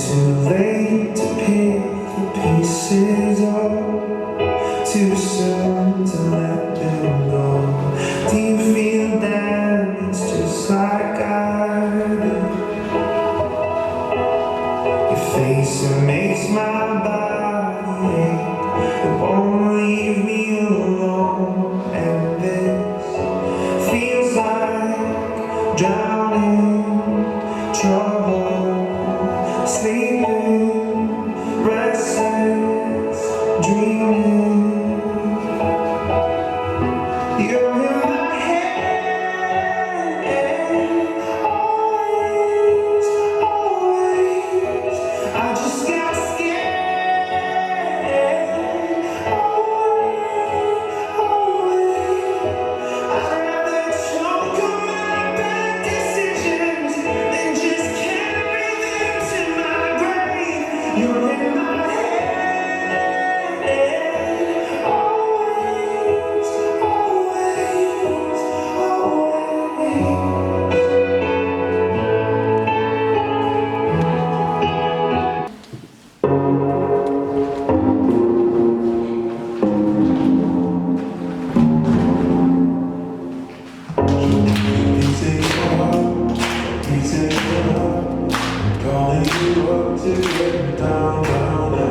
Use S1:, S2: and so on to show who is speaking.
S1: too late to pick the pieces up, too soon to let them go. Do you feel damaged just like I do? Your face, it makes my body ache. It won't leave me alone, and this feels like drowning, trouble, sleeping, restless, dreaming. You're in my head, always, always. I just got scared, always, always. I'd rather choke on my bad decisions than just carry them to my grave. You're in my head, always, always, always. Please take your heart, please take your heart. Calling you up to get down, down, down.